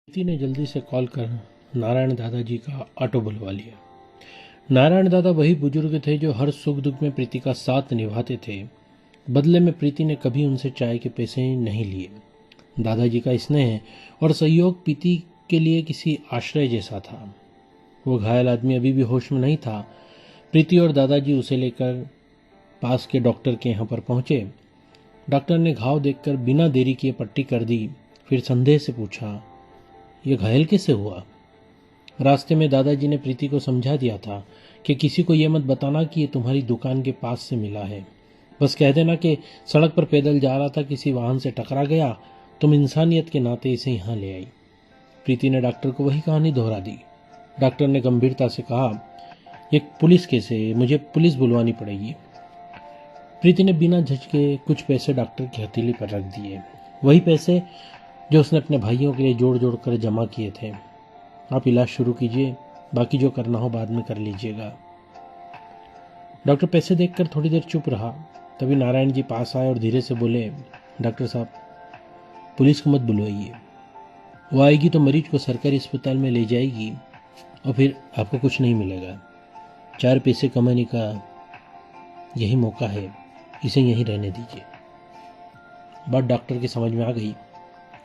प्रीति ने जल्दी से कॉल कर नारायण दादाजी का ऑटो बुलवा लिया। नारायण दादा वही बुजुर्ग थे जो हर सुख दुख में प्रीति का साथ निभाते थे। बदले में प्रीति ने कभी उनसे चाय के पैसे नहीं लिए। दादाजी का स्नेह और सहयोग प्रीति के लिए किसी आश्रय जैसा था। वो घायल आदमी अभी भी होश में नहीं था। प्रीति और दादाजी उसे लेकर पास के डॉक्टर के यहाँ पर पहुंचे। डॉक्टर ने घाव देखकर बिना देरी किए पट्टी कर दी। फिर संदेह से पूछा, ये घायल कैसे हुआ? रास्ते में दादाजी ने प्रीति को समझा दिया था कि किसी को यह मत बताना कि ये तुम्हारी दुकान के पास से मिला है। बस कह देना कि सड़क पर पैदल जा रहा था, किसी वाहन से टकरा गया, तुम इंसानियत के नाते इसे यहाँ ले आई। प्रीति ने डॉक्टर को वही कहानी दोहरा दी। डॉक्टर ने गंभीरता से कहा, ये पुलिस केस है, मुझे पुलिस बुलवानी पड़ेगी। प्रीति ने बिना झिझके कुछ पैसे डॉक्टर की हथेली पर रख दिए, वही पैसे जो उसने अपने भाइयों के लिए जोड़ जोड़ कर जमा किए थे। आप इलाज शुरू कीजिए, बाकी जो करना हो बाद में कर लीजिएगा। डॉक्टर पैसे देखकर थोड़ी देर चुप रहा। तभी नारायण जी पास आए और धीरे से बोले, डॉक्टर साहब, पुलिस को मत बुलवाइए। वो आएगी तो मरीज को सरकारी अस्पताल में ले जाएगी और फिर आपको कुछ नहीं मिलेगा। 4 पैसे कमाने का यही मौका है, इसे यहीं रहने दीजिए। बात डॉक्टर की समझ में आ गई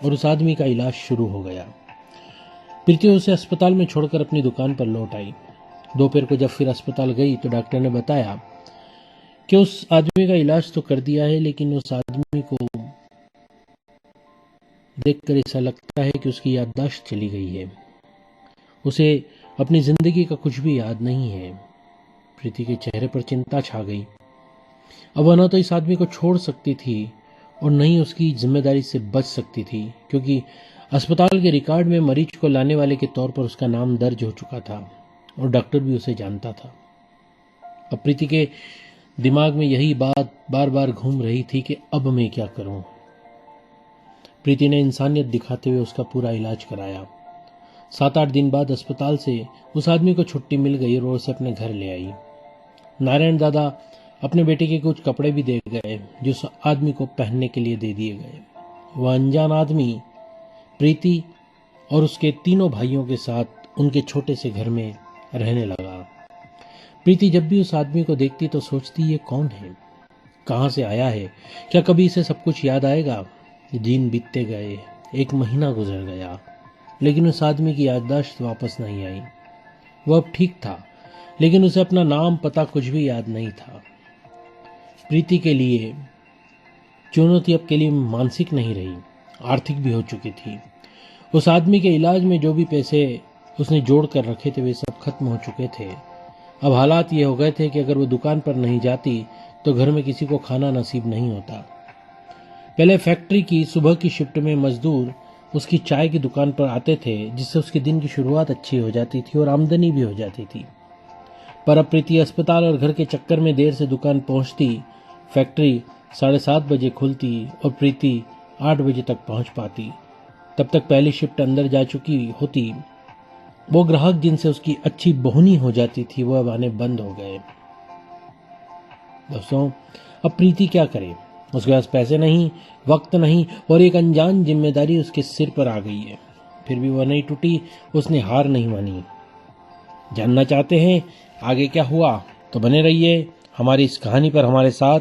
और उस आदमी का इलाज शुरू हो गया। प्रीति उसे अस्पताल में छोड़कर अपनी दुकान पर लौट आई। दोपहर को जब फिर अस्पताल गई तो डॉक्टर ने बताया कि उस आदमी का इलाज तो कर दिया है, लेकिन उस आदमी को देखकर ऐसा लगता है कि उसकी याददाश्त चली गई है। उसे अपनी जिंदगी का कुछ भी याद नहीं है। प्रीति के चेहरे पर चिंता छा गई। अब वह न तो इस आदमी को छोड़ सकती थी और न ही उसकी जिम्मेदारी से बच सकती थी, क्योंकि अस्पताल के रिकॉर्ड में मरीज को लाने वाले के तौर पर उसका नाम दर्ज हो चुका था और डॉक्टर भी उसे जानता था। अब प्रीति के दिमाग में यही बात बार बार घूम रही थी कि अब मैं क्या करूं। प्रीति ने इंसानियत दिखाते हुए उसका पूरा इलाज कराया। 7-8 दिन बाद अस्पताल से उस आदमी को छुट्टी मिल गई और उसे अपने घर ले आई। नारायण दादा अपने बेटे के कुछ कपड़े भी दे गए जो उस आदमी को पहनने के लिए दे दिए गए। वह अनजान आदमी प्रीति और उसके तीनों भाइयों के साथ उनके छोटे से घर में रहने लगा। प्रीति जब भी उस आदमी को देखती तो सोचती, ये कौन है, कहां से आया है, क्या कभी इसे सब कुछ याद आएगा? दिन बीतते गए, 1 महीना गुजर गया, लेकिन उस आदमी की याददाश्त वापस नहीं आई। वह अब ठीक था, लेकिन उसे अपना नाम पता कुछ भी याद नहीं था। प्रीति के लिए चुनौती अब के लिए मानसिक नहीं रही, आर्थिक भी हो चुकी थी। उस आदमी के इलाज में जो भी पैसे उसने जोड़ कर रखे थे वे सब खत्म हो चुके थे। अब हालात ये हो गए थे कि अगर वो दुकान पर नहीं जाती तो घर में किसी को खाना नसीब नहीं होता। पहले फैक्ट्री की सुबह की शिफ्ट में मजदूर उसकी चाय की दुकान पर आते थे, जिससे उसके दिन की शुरुआत अच्छी हो जाती थी और आमदनी भी हो जाती थी। पर अब प्रीति अस्पताल और घर के चक्कर में देर से दुकान पहुंचती। फैक्ट्री 7:30 बजे खुलती और प्रीति 8 बजे तक पहुंच पाती। तब तक पहली शिफ्ट अंदर जा चुकी होती। वो ग्राहक जिनसे उसकी अच्छी बोहनी हो जाती थी वो अब आने बंद हो गए। दोस्तों, अब प्रीति क्या करे? उसके पास पैसे नहीं, वक्त नहीं और एक अनजान जिम्मेदारी उसके सिर पर आ गई है। फिर भी वह नहीं टूटी, उसने हार नहीं मानी। जानना चाहते हैं आगे क्या हुआ? तो बने रहिए हमारी इस कहानी पर हमारे साथ।